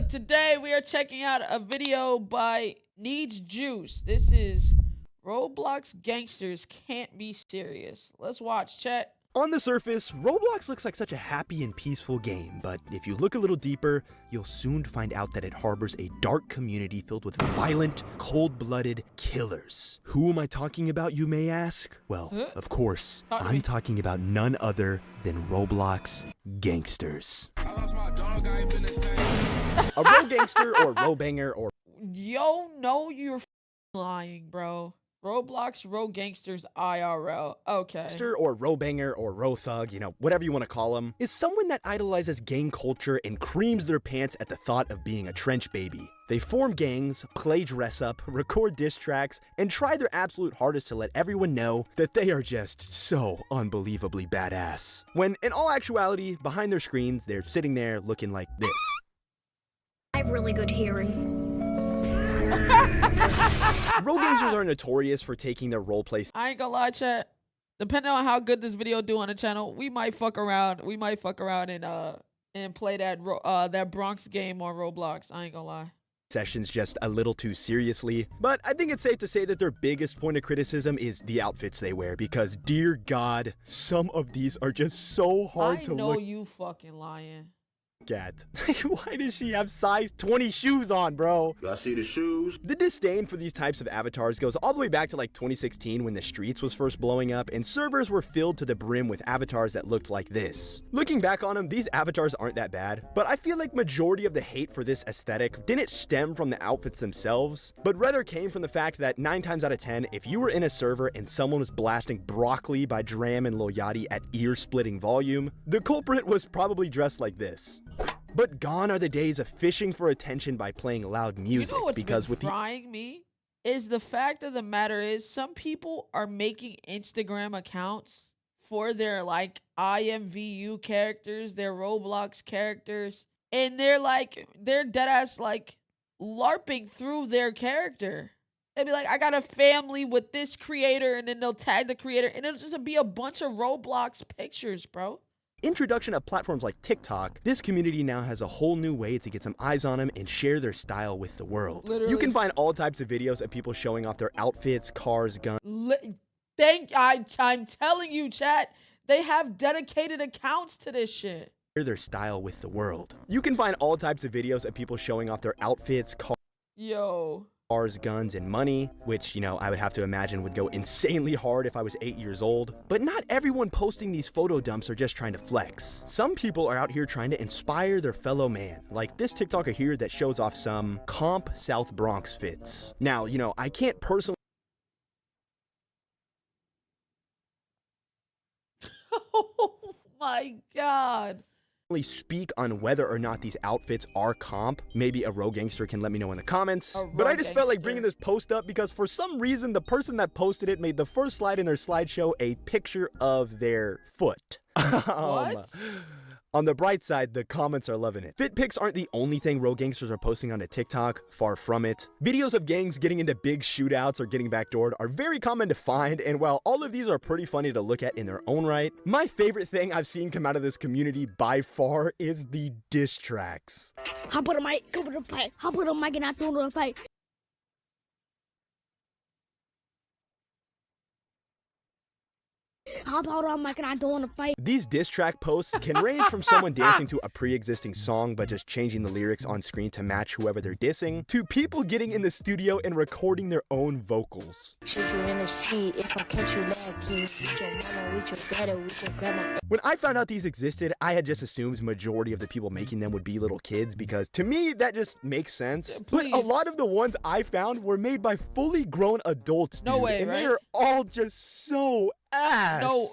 look, today we are checking out a video by Needs Juice. This is Roblox Gangsters Can't Be Serious. Let's watch, chat. On the surface, Roblox looks like such a happy and peaceful game, but if you look a little deeper, you'll soon find out that it harbors a dark community filled with violent, cold-blooded killers. Who am I talking about, you may ask? Well, of course, I'm talking about none other than Roblox Gangsters. A ro-gangster or ro-banger or... Yo, no, you're lying, bro. Roblox ro-gangsters IRL. Okay. Or ro-banger or ro-thug, you know, whatever you want to call them, is someone that idolizes gang culture and creams their pants at the thought of being a trench baby. They form gangs, play dress up, record diss tracks, and try their absolute hardest to let everyone know that they are just so unbelievably badass. When, in all actuality, behind their screens, they're sitting there looking like this. I have really good hearing. Ro-gangsters are notorious for taking their roleplay. I ain't gonna lie, chat. Depending on how good this video do on the channel, we might fuck around. We might fuck around and play that Bronx game on Roblox. I ain't gonna lie. Sessions just a little too seriously, but I think it's safe to say that their biggest point of criticism is the outfits they wear, because dear God, some of these are just so hard to look. I know you fucking lying. At. Why does she have size 20 shoes on, bro? I see the shoes. The disdain for these types of avatars goes all the way back to like 2016 when the streets was first blowing up and servers were filled to the brim with avatars that looked like this. Looking back on them, these avatars aren't that bad, but I feel like majority of the hate for this aesthetic didn't stem from the outfits themselves, but rather came from the fact that 9 times out of 10, if you were in a server and someone was blasting Broccoli by Dram and Lil Yachty at ear-splitting volume, the culprit was probably dressed like this. But gone are the days of fishing for attention by playing loud music. You know what's because been frying me is the fact of the matter is some people are making Instagram accounts for their like IMVU characters, their Roblox characters, and they're dead ass like LARPing through their character. They'll be like, I got a family with this creator, and then they'll tag the creator, and it'll just be a bunch of Roblox pictures, bro. Introduction of platforms like TikTok, this community now has a whole new way to get some eyes on them and share their style with the world. Literally. You can find all types of videos of people showing off their outfits, cars, guns. I'm telling you, chat, they have dedicated accounts to this shit. Share their style with the world. You can find all types of videos of people showing off their outfits, cars, guns, and money, which, you know, I would have to imagine would go insanely hard if I was 8 years old. But not everyone posting these photo dumps are just trying to flex. Some people are out here trying to inspire their fellow man, like this TikToker here that shows off some comp South Bronx fits. Now, you know, I can't personally Oh my God. speak on whether or not these outfits are comp. Maybe a ro-gangster can let me know in the comments. But I just felt like bringing this post up because for some reason the person that posted it made the first slide in their slideshow a picture of their foot. What? On the bright side, the comments are loving it. Fit pics aren't the only thing ro-gangsters are posting onto TikTok, far from it. Videos of gangs getting into big shootouts or getting backdoored are very common to find, and while all of these are pretty funny to look at in their own right, my favorite thing I've seen come out of this community by far is the diss tracks. Hop on the mic, come on the fight. Hop on the mic and I throw the fight. Hop out on mic and I don't want to fight. These diss track posts can range from someone dancing to a pre-existing song but just changing the lyrics on screen to match whoever they're dissing, to people getting in the studio and recording their own vocals. When I found out these existed, I had just assumed majority of the people making them would be little kids because to me that just makes sense. But a lot of the ones I found were made by fully grown adults, dude, No way, and right? they are all just so ass. No.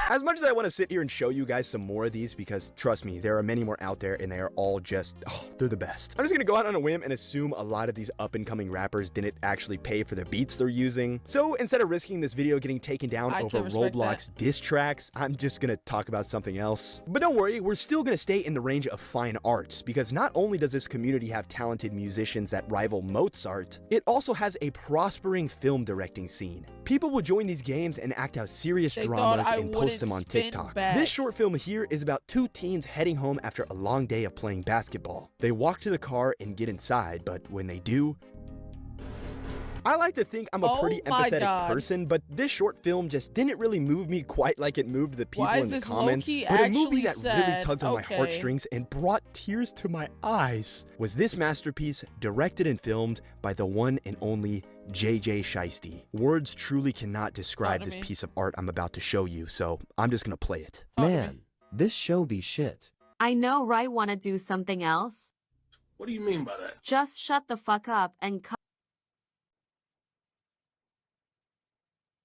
As much as I want to sit here and show you guys some more of these, because trust me, there are many more out there and they are all just, they're the best. I'm just gonna go out on a whim and assume a lot of these up and coming rappers didn't actually pay for the beats they're using. So instead of risking this video getting taken down over Roblox diss tracks, I'm just gonna talk about something else. But don't worry, we're still gonna stay in the range of fine arts, because not only does this community have talented musicians that rival Mozart, it also has a prospering film directing scene. People will join these games and act out serious dramas and post them on spin TikTok. back. This short film here is about two teens heading home after a long day of playing basketball. They walk to the car and get inside, but when they do, I like to think I'm a pretty empathetic person, but this short film just didn't really move me quite like it moved the people in the comments. But a movie that really tugged on my heartstrings and brought tears to my eyes was this masterpiece, directed and filmed by the one and only JJ Shiesty. Words truly cannot describe this piece of art I'm about to show you, so I'm just gonna play it. Man, this show be shit. I know, right? Wanna do something else? What do you mean by that? Just shut the fuck up and cut.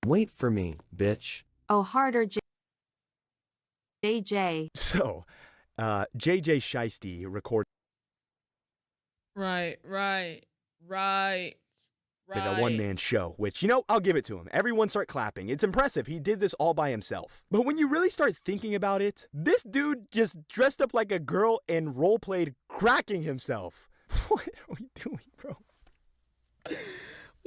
Wait for me, bitch. Oh, harder, JJ. So, JJ Shiesty recorded Right. a one-man show, which, you know, I'll give it to him. Everyone start clapping. It's impressive. He did this all by himself. But when you really start thinking about it, this dude just dressed up like a girl and role-played cracking himself. What are we doing, bro?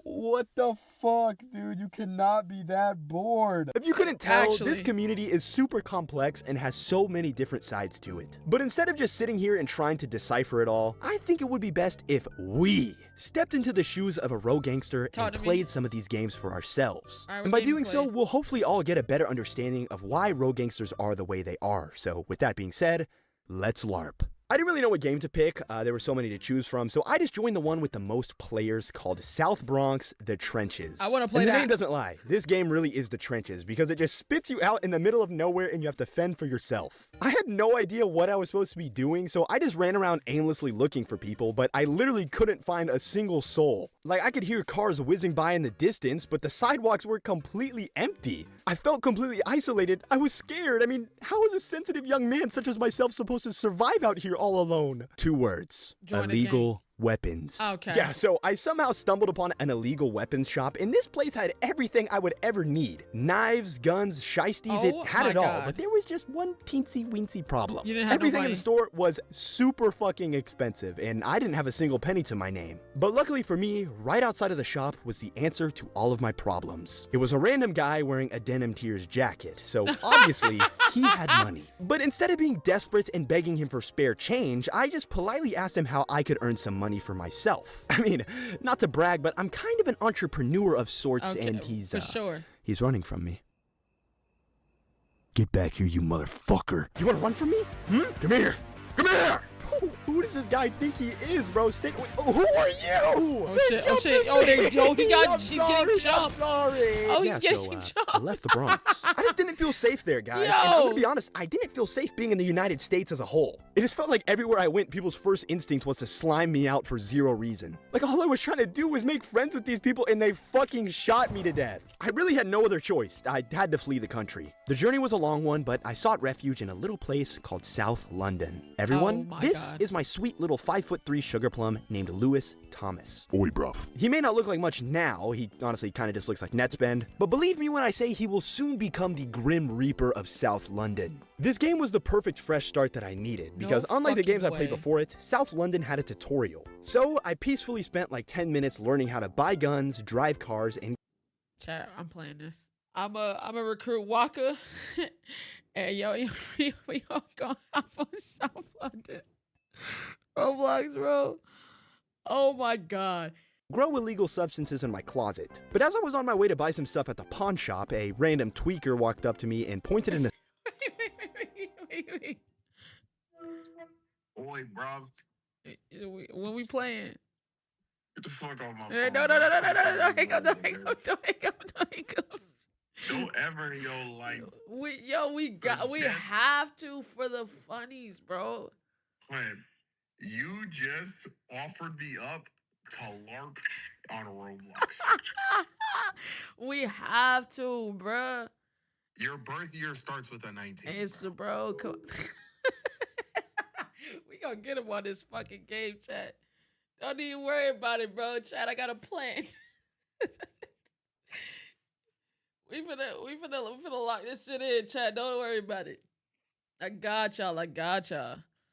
What the fuck, dude? You cannot be that bored. If you couldn't tell, this community is super complex and has so many different sides to it. But instead of just sitting here and trying to decipher it all, I think it would be best if we stepped into the shoes of a ro-gangster and played some of these games for ourselves. And by doing so, we'll hopefully all get a better understanding of why ro-gangsters are the way they are. So with that being said, let's LARP. I didn't really know what game to pick. There were so many to choose from, so I just joined the one with the most players called South Bronx, The Trenches. I want to play that. And the name doesn't lie. This game really is The Trenches because it just spits you out in the middle of nowhere and you have to fend for yourself. I had no idea what I was supposed to be doing, so I just ran around aimlessly looking for people, but I literally couldn't find a single soul. Like, I could hear cars whizzing by in the distance, but the sidewalks were completely empty. I felt completely isolated. I was scared. I mean, how is a sensitive young man such as myself supposed to survive out here all alone? 2 words. Illegal weapons. Okay. Yeah, so I somehow stumbled upon an illegal weapons shop, and this place had everything I would ever need. Knives, guns, shiesties, it had it all, but there was just one teensy-weensy problem. You didn't have Everything no in the store was super fucking expensive, and I didn't have a single penny to my name. But luckily for me, right outside of the shop was the answer to all of my problems. It was a random guy wearing a denim tears jacket, so obviously he had money. But instead of being desperate and begging him for spare change, I just politely asked him how I could earn some money for myself. I mean, not to brag, but I'm kind of an entrepreneur of sorts, and he's he's running from me. Get back here, you motherfucker. You wanna run from me? Come here. Come here. Who does this guy think he is, bro? Who are you? Oh shit! Oh shit! Oh, he's getting jumped. I'm sorry. Oh, he's getting jumped. I left the Bronx. I just didn't feel safe there, guys. And I'm gonna be honest, I didn't feel safe being in the United States as a whole. It just felt like everywhere I went, people's first instinct was to slime me out for zero reason. Like, all I was trying to do was make friends with these people, and they fucking shot me to death. I really had no other choice. I had to flee the country. The journey was a long one, but I sought refuge in a little place called South London. Everyone, this is my sweet little 5'3" sugar plum named Lewis Thomas. Oi, bruv. He may not look like much now, he honestly kind of just looks like Netspend, but believe me when I say he will soon become the Grim Reaper of South London. This game was the perfect fresh start that I needed, because unlike the games I played before it, South London had a tutorial. So I peacefully spent like 10 minutes learning how to buy guns, drive cars, and... Chat, I'm playing this. I'm a recruit Waka. Hey, yo, we all going out on South London. Roblox, bro. Oh my god. grow illegal substances in my closet. But as I was on my way to buy some stuff at the pawn shop, a random tweaker walked up to me and pointed in a... Wait. Oi, bruv. When we playing? Get the fuck off my phone. No. Don't hang up. Don't ever in your life. We have to for the funnies, bro. Man, you just offered me up to LARP on Roblox. We have to, bruh. Your birth year starts with a 19. It's bro. We gonna get him on this fucking game, chat. Don't even worry about it, bro. Chat, I got a plan. We finna lock this shit in, chat. Don't worry about it. I got y'all.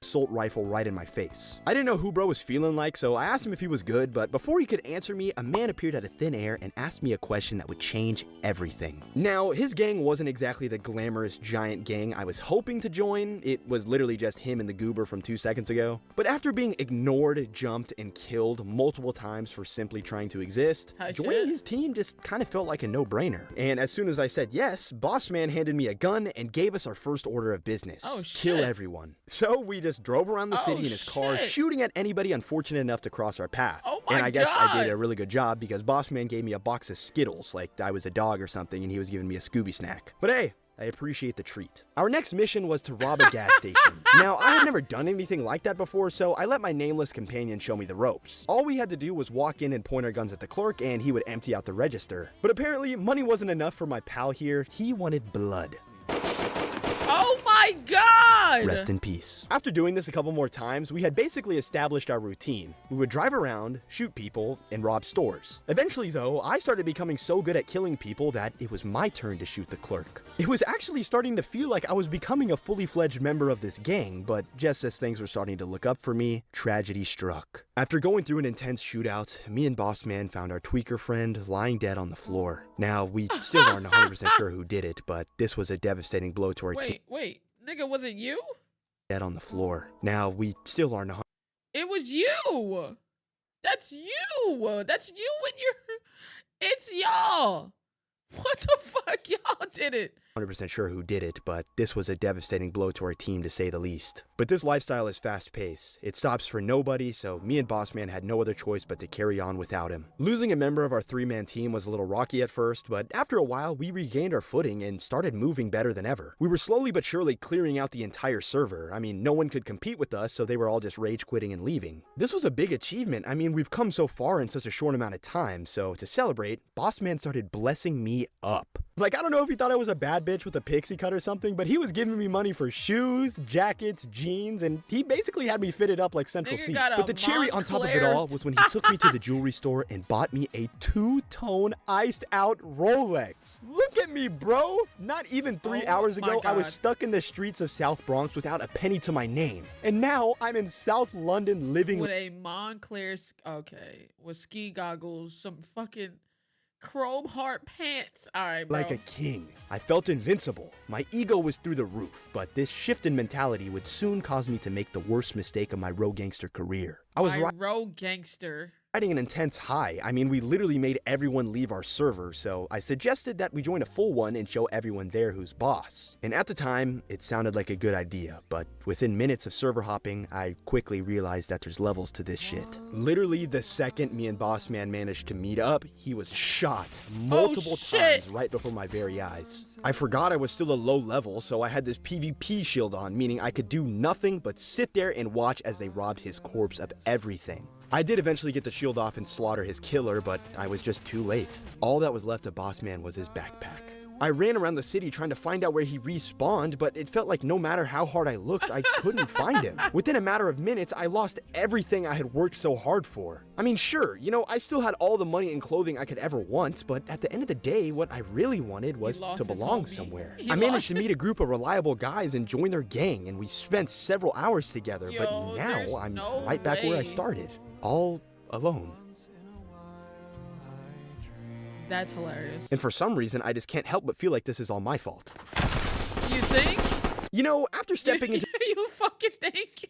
assault rifle right in my face. I didn't know who bro was feeling like, so I asked him if he was good, but before he could answer me, a man appeared out of thin air and asked me a question that would change everything. Now, his gang wasn't exactly the glamorous giant gang I was hoping to join. It was literally just him and the goober from 2 seconds ago. But after being ignored, jumped, and killed multiple times for simply trying to exist, joining his team just kind of felt like a no-brainer. And as soon as I said yes, Boss Man handed me a gun and gave us our first order of business. Oh, shit. Kill everyone. So we just drove around the city in his car, shooting at anybody unfortunate enough to cross our path. Oh my and I guess God. I did a really good job because Boss Man gave me a box of Skittles like I was a dog or something and he was giving me a Scooby snack. But hey, I appreciate the treat. Our next mission was to rob a gas station. Now, I had never done anything like that before, so I let my nameless companion show me the ropes. All we had to do was walk in and point our guns at the clerk and he would empty out the register. But apparently, money wasn't enough for my pal here. He wanted blood. Oh my God! Rest in peace. After doing this a couple more times, we had basically established our routine. We would drive around, shoot people, and rob stores. Eventually, though, I started becoming so good at killing people that it was my turn to shoot the clerk. It was actually starting to feel like I was becoming a fully fledged member of this gang, but just as things were starting to look up for me, tragedy struck. After going through an intense shootout, me and Boss Man found our tweaker friend lying dead on the floor. Now, we still aren't 100% sure who did it, but this was a devastating blow to our team. Wait, nigga, was it you? Dead on the floor. Now, we still aren't. It was you. That's you. That's you and your. It's y'all. What the fuck? Y'all did it. 100% sure who did it, but this was a devastating blow to our team to say the least. But this lifestyle is fast-paced. It stops for nobody, so me and Boss Man had no other choice but to carry on without him. Losing a member of our three-man team was a little rocky at first, but after a while, we regained our footing and started moving better than ever. We were slowly but surely clearing out the entire server. I mean, no one could compete with us, so they were all just rage-quitting and leaving. This was a big achievement. I mean, we've come so far in such a short amount of time, so to celebrate, Boss Man started blessing me up. Like, I don't know if he thought I was a bad bitch with a pixie cut or something, but he was giving me money for shoes, jackets, jeans, and he basically had me fitted up like Central C. But the cherry on top of it all was when he took me to the jewelry store and bought me a two-tone iced out Rolex. Look at me, bro. Not even 3 hours ago, I was stuck in the streets of South Bronx without a penny to my name. And now I'm in South London living with a Montclair, with ski goggles, some fucking chrome heart pants. All right, bro. Like a king. I felt invincible. My ego was through the roof, but this shift in mentality would soon cause me to make the worst mistake of my ro-gangster career. I was ro-gangster. Riding an intense high. I mean, we literally made everyone leave our server, so I suggested that we join a full one and show everyone there who's boss. And at the time, it sounded like a good idea, but within minutes of server hopping, I quickly realized that there's levels to this shit. Literally, the second me and Boss Man managed to meet up, he was shot multiple times right before my very eyes. I forgot I was still a low level, so I had this PvP shield on, meaning I could do nothing but sit there and watch as they robbed his corpse of everything. I did eventually get the shield off and slaughter his killer, but I was just too late. All that was left of Boss Man was his backpack. I ran around the city trying to find out where he respawned, but it felt like no matter how hard I looked, I couldn't find him. Within a matter of minutes, I lost everything I had worked so hard for. I mean, sure, you know, I still had all the money and clothing I could ever want, but at the end of the day, what I really wanted was to belong somewhere. I managed to meet a group of reliable guys and join their gang, and we spent several hours together, but now I'm right back where I started, all alone. That's hilarious. And for some reason, I just can't help but feel like this is all my fault. You think? You know, after stepping into you fucking think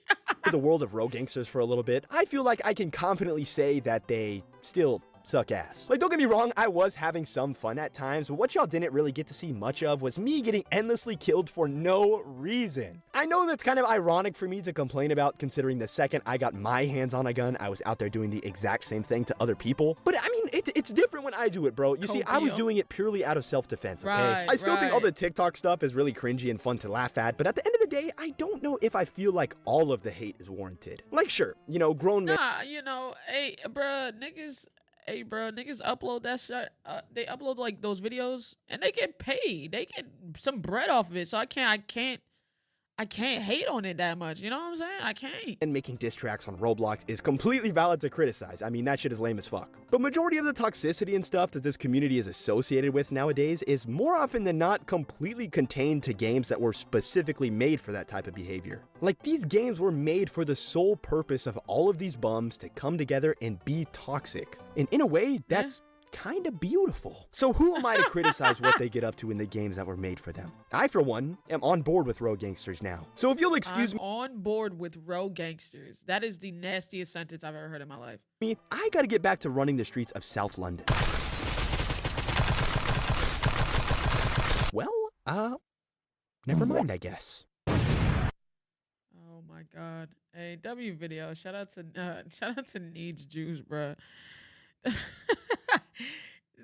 the world of ro-gangsters for a little bit, I feel like I can confidently say that they still suck ass. Like, don't get me wrong, I was having some fun at times, but what y'all didn't really get to see much of was me getting endlessly killed for no reason. I know that's kind of ironic for me to complain about, considering the second I got my hands on a gun, I was out there doing the exact same thing to other people. But I mean, it's different when I do it, bro. You see, I was doing it purely out of self-defense, okay? I still think all the TikTok stuff is really cringy and fun to laugh at, but at the end of the day, I don't know if I feel like all of the hate is warranted. Like, sure, you know, grown men. Nah, you know, hey, bruh, niggas upload that shit. They upload like those videos and they get paid. They get some bread off of it. So I can't I can't hate on it that much. You know what I'm saying? I can't. And making diss tracks on Roblox is completely valid to criticize. I mean, that shit is lame as fuck. But majority of the toxicity and stuff that this community is associated with nowadays is more often than not completely contained to games that were specifically made for that type of behavior. Like, these games were made for the sole purpose of all of these bums to come together and be toxic. And in a way, that's kind of beautiful. So who am I to criticize what they get up to in the games that were made for them? I, for one, am on board with ro-gangsters now. So if you'll excuse I'm on board with ro-gangsters. That is the nastiest sentence I've ever heard in my life. me, I gotta get back to running the streets of South London. Well, never mind, I guess. Oh my god. Hey, W video. Shout out to Needs Juice, bruh.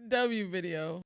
W video.